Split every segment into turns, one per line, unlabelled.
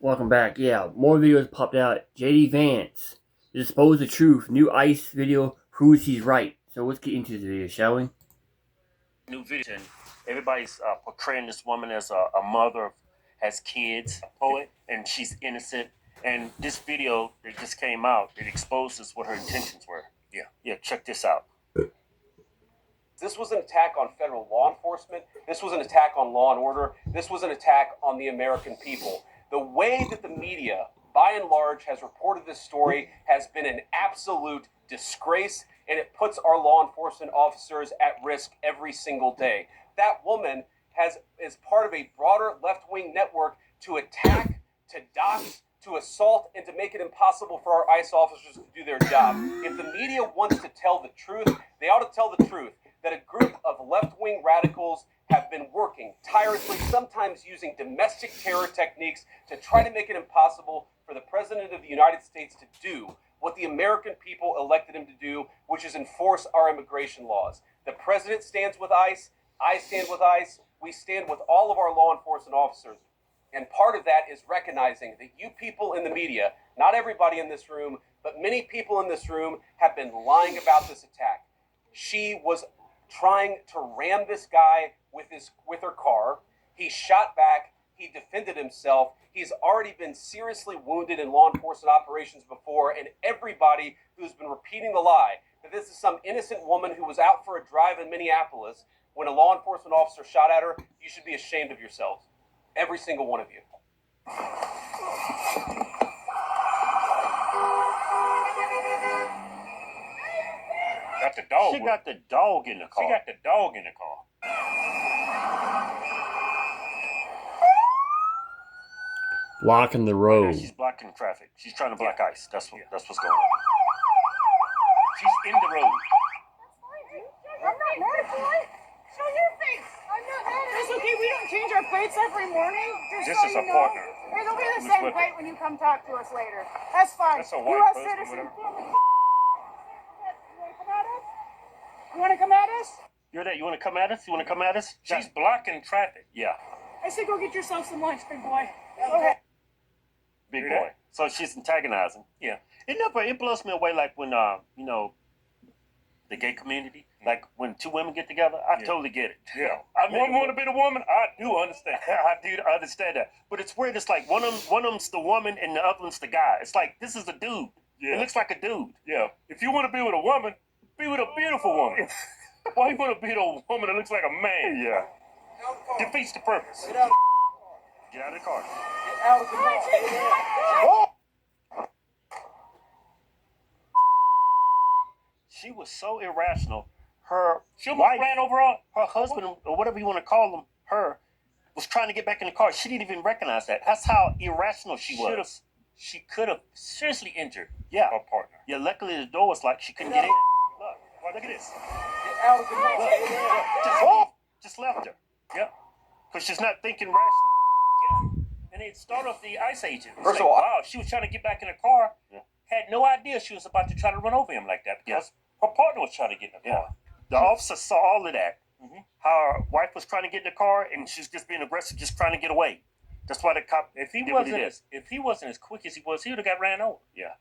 Welcome back. Yeah, more videos popped out. JD Vance, to expose the truth. New ICE video proves he's right. So let's get into this video, shall we?
New video, and everybody's portraying this woman as a mother, has kids, a poet, and she's innocent. And this video that just came out, it exposes what her intentions were. Yeah, check this out.
This was an attack on federal law enforcement. This was an attack on law and order. This was an attack on the American people. The way that the media, by and large, has reported this story has been an absolute disgrace, and it puts our law enforcement officers at risk every single day. That woman is part of a broader left-wing network to attack, to dox, to assault, and to make it impossible for our ICE officers to do their job. If the media wants to tell the truth, they ought to tell the truth that a group of left-wing radicals have been working tirelessly, sometimes using domestic terror techniques to try to make it impossible for the President of the United States to do what the American people elected him to do, which is enforce our immigration laws. The President stands with ICE, I stand with ICE, we stand with all of our law enforcement officers. And part of that is recognizing that you people in the media, not everybody in this room, but many people in this room have been lying about this attack. She was trying to ram this guy with her car. He shot back. He defended himself. He's already been seriously wounded in law enforcement operations before, and everybody who's been repeating the lie that this is some innocent woman who was out for a drive in Minneapolis when a law enforcement officer shot at her, you should be ashamed of yourselves. Every single one of you.
Got the dog. She got the dog in the car.
She got the dog in the car.
Blocking the road.
Yeah, she's blocking traffic. She's trying to block ICE. That's what's going on. She's in the road.
I'm not mad at you. Show your face. I'm not mad at you. It's okay. We don't change our plates every morning.
This is a partner.
It'll be the same plate when you come talk to us later. That's fine.
That's a white
U.S.
person,
citizen.
whatever.
You want to come at us?
You're that. You want to come at us? You want to come at us?
She's blocking traffic.
Yeah.
I said go get yourself some lunch, big boy. Okay.
Big
Do
boy.
that.
So she's antagonizing.
Yeah.
It blows me away like when the gay community, like when two women get together. I totally get it.
Yeah.
One
want to be the woman? I do understand.
I do understand that, but it's weird. It's like one of them's the woman and the other one's the guy. It's like this is a dude.
Yeah.
It looks like a dude.
Yeah. If you want to be with a woman, be with a beautiful woman. Why you want to be with a woman that looks like a man?
Yeah.
Defeats the purpose.
Get out of the car. She was so irrational. Her
She almost
wife,
ran over on.
her husband, or whatever you want to call him, her was trying to get back in the car. She didn't even recognize that. That's how irrational she was. She could have seriously injured. Yeah.
Her partner.
Yeah. Luckily, the door was locked. She couldn't get in.
Look at this.
Just left her.
Yeah.
Because she's not thinking rationally.
Yeah. And it started off the ICE agent.
First of all,
wow, she was trying to get back in the car.
Yeah.
Had no idea she was about to try to run over him like that because her partner was trying to get in the car.
The officer saw all of that.
Mm-hmm.
How her wife was trying to get in the car and she's just being aggressive, just trying to get away. That's why the cop.
If he
did what he did.
wasn't as quick as he was, he would have got ran over.
Yeah.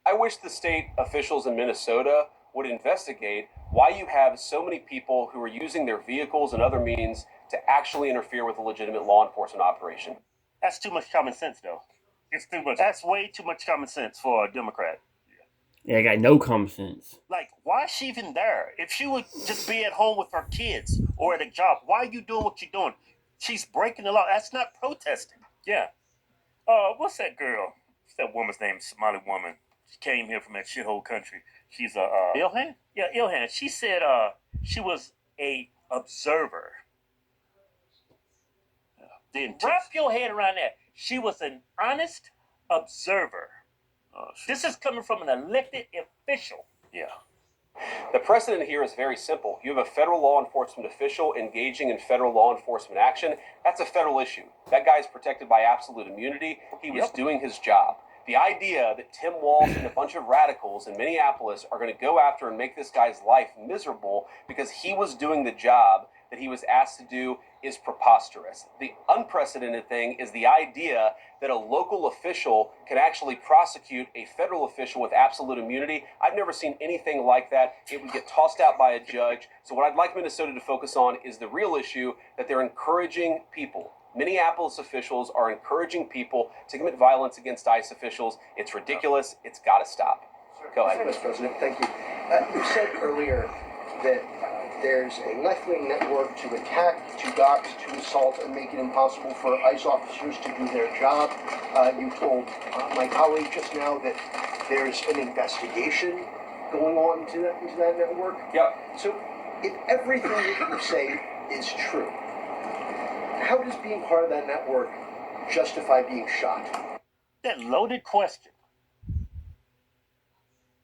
I wish the state officials in Minnesota would investigate why you have so many people who are using their vehicles and other means to actually interfere with a legitimate law enforcement operation.
That's too much common sense, though.
It's too much.
That's way too much common sense for a Democrat.
Yeah, I got no common sense.
Like, why is she even there? If she would just be at home with her kids or at a job, why are you doing what you're doing? She's breaking the law. That's not protesting.
Yeah. What's that girl? What's that woman's name? Somali woman. She came here from that shithole country. She's a
Ilhan?
Yeah, Ilhan. She said she was a observer. Wrap your head around that. She was an honest observer. This is coming from an elected official.
Yeah.
The precedent here is very simple. You have a federal law enforcement official engaging in federal law enforcement action. That's a federal issue. That guy's protected by absolute immunity. He was doing his job. The idea that Tim Walz and a bunch of radicals in Minneapolis are going to go after and make this guy's life miserable because he was doing the job that he was asked to do is preposterous. The unprecedented thing is the idea that a local official can actually prosecute a federal official with absolute immunity. I've never seen anything like that. It would get tossed out by a judge. So what I'd like Minnesota to focus on is the real issue, that they're encouraging people. Minneapolis officials are encouraging people to commit violence against ICE officials. It's ridiculous. It's got to stop. Go ahead.
Mr. President, thank you. You said earlier that there's a left-wing network to attack, to dox, to assault, and make it impossible for ICE officers to do their job. You told my colleague just now that there's an investigation going on into that network.
Yep.
So if everything that you say is true, how does being part of that network justify being shot?
That loaded question.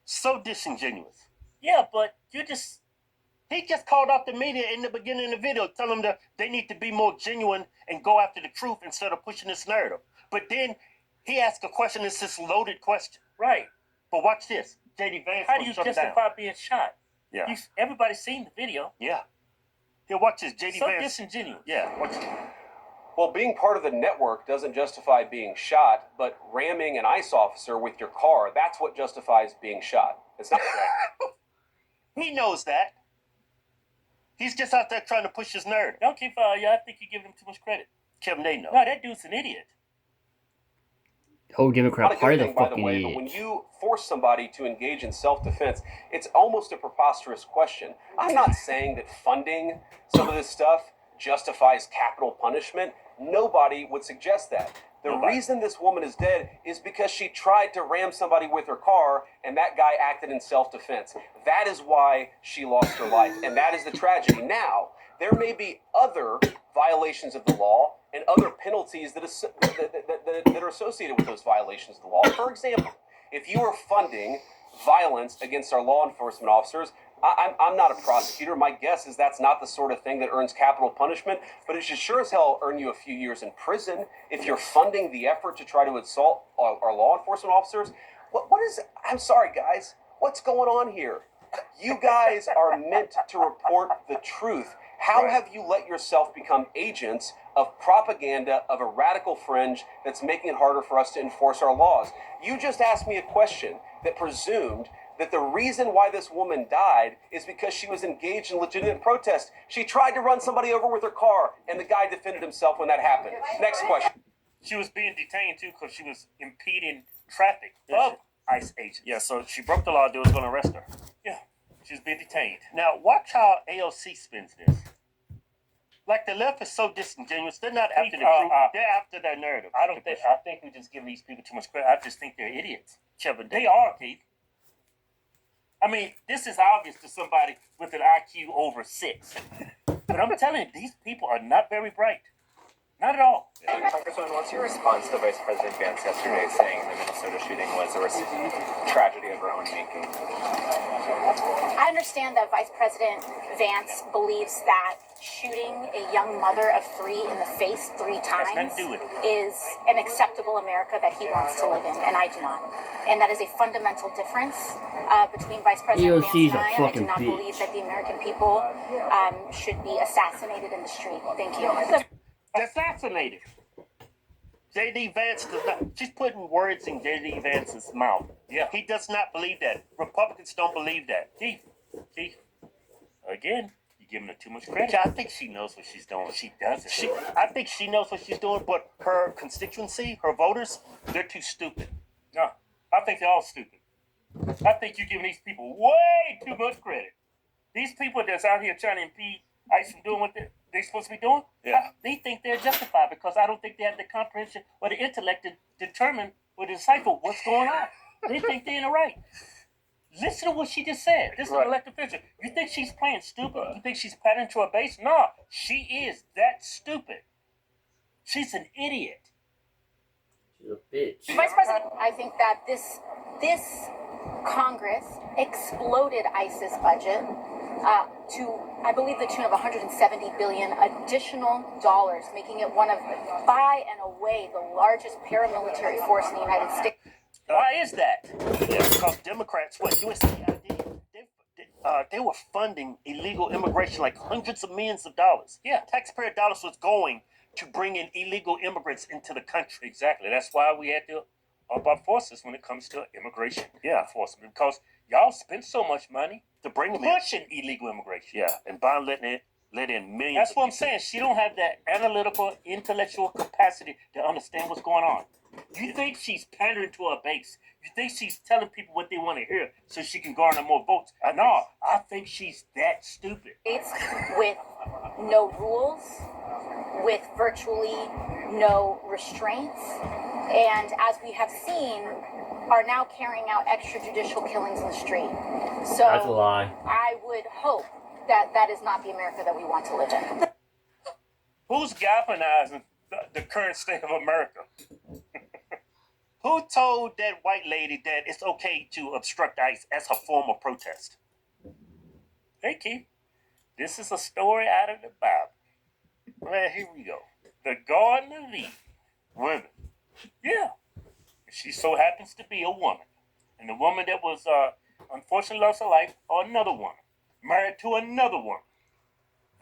So disingenuous. Yeah, but he just called out the media in the beginning of the video, telling them that they need to be more genuine and go after the truth instead of pushing this narrative. But then he asked a question, it's this loaded question. Right. But watch this. JD Vance. How do you justify being shot? Yeah. Everybody's seen the video. Yeah. Here, watch this. JD Vance. So disingenuous. Yeah, watch it.
Well, being part of the network doesn't justify being shot, but ramming an ICE officer with your car, that's what justifies being shot. It's not that.
He knows that. He's just out there trying to push his narrative. Don't keep I think you're giving him too much credit. Kevin, they know. No, that dude's an idiot.
Whole Democrat
Not a
Party,
good
the
thing, by the
fucking
way, but
idiots.
when you force somebody to engage in self-defense, it's almost a preposterous question. I'm not saying that funding some of this stuff justifies capital punishment. Nobody would suggest that. The reason this woman is dead is because she tried to ram somebody with her car and that guy acted in self-defense. That is why she lost her life, and that is the tragedy. Now, there may be other violations of the law and other penalties that are associated with those violations of the law. For example, if you are funding violence against our law enforcement officers, I'm not a prosecutor. My guess is that's not the sort of thing that earns capital punishment, but it should sure as hell earn you a few years in prison if you're funding the effort to try to assault our law enforcement officers. What is, I'm sorry, guys, what's going on here? You guys are meant to report the truth. How have you let yourself become agents of propaganda of a radical fringe that's making it harder for us to enforce our laws? You just asked me a question that presumed that the reason why this woman died is because she was engaged in legitimate protest. She tried to run somebody over with her car, and the guy defended himself when that happened. Next question.
She was being detained, too, because she was impeding traffic of ICE agents. Yeah, so she broke the law. They was going to arrest her. Yeah, she was being detained. Now, watch how AOC spins this. Like, the left is so disingenuous. They're not after the truth. They're after their narrative. I think we're just giving these people too much credit. I just think they're idiots. Kevin, they are, Keith. I mean, this is obvious to somebody with an IQ over 6. But I'm telling you, these people are not very bright. Not at all.
Congressman, what's your response to Vice President Vance yesterday saying the Minnesota shooting was a tragedy of our own making?
I understand that Vice President Vance believes that shooting a young mother of 3 in the face 3 times is an acceptable America that he wants to live in, and I do not. And that is a fundamental difference between Vice President Vance and I do not believe that the American people should be assassinated in the street. Thank you.
Assassinated. J.D. Vance does not. She's putting words in J.D. Vance's mouth. Yeah. He does not believe that. Republicans don't believe that. Keith. Again, you're giving her too much credit. I think she knows what she's doing. She doesn't. I think she knows what she's doing, but her constituency, her voters, they're too stupid. No, I think they're all stupid. I think you're giving these people way too much credit. These people that's out here trying to impede ICE from doing what they're supposed to be doing, they think they're justified because I don't think they have the comprehension or the intellect to determine or decipher what's going on. They think they're in the right. Listen to what she just said. This is an elected official. You think she's playing stupid? You think she's patting to her base? No, she is that stupid. She's an idiot.
She's a bitch.
Vice President, I think that this Congress exploded ICE's budget to, I believe, the tune of $170 billion additional dollars, making it one of, by and away, the largest paramilitary force in the United States.
Why is that? Yeah, because Democrats, USAID,
they were funding illegal immigration like hundreds of millions of dollars. Yeah, taxpayer dollars was going to bring in illegal immigrants into the country. Exactly. That's why we had to up our forces when it comes to immigration enforcement, because y'all spend so much money to bring them pushing illegal immigration. Yeah, and Biden let in millions. That's what I'm saying. She don't have that analytical, intellectual capacity to understand what's going on. You think she's pandering to her base? You think she's telling people what they want to hear so she can garner more votes? No, I think she's that stupid.
States with no rules, with virtually no restraints, and as we have seen, are now carrying out extrajudicial killings in the street. So
That's a lie.
I would hope that that is not the America that we want to live in.
Who's galvanizing the current state of America? Who told that white lady that it's okay to obstruct ICE as a form of protest? Hey, Keith, this is a story out of the Bible. Well, here we go. The Garden of Eden. Women. Yeah. She so happens to be a woman. And the woman that was unfortunately lost her life, or another woman, married to another woman.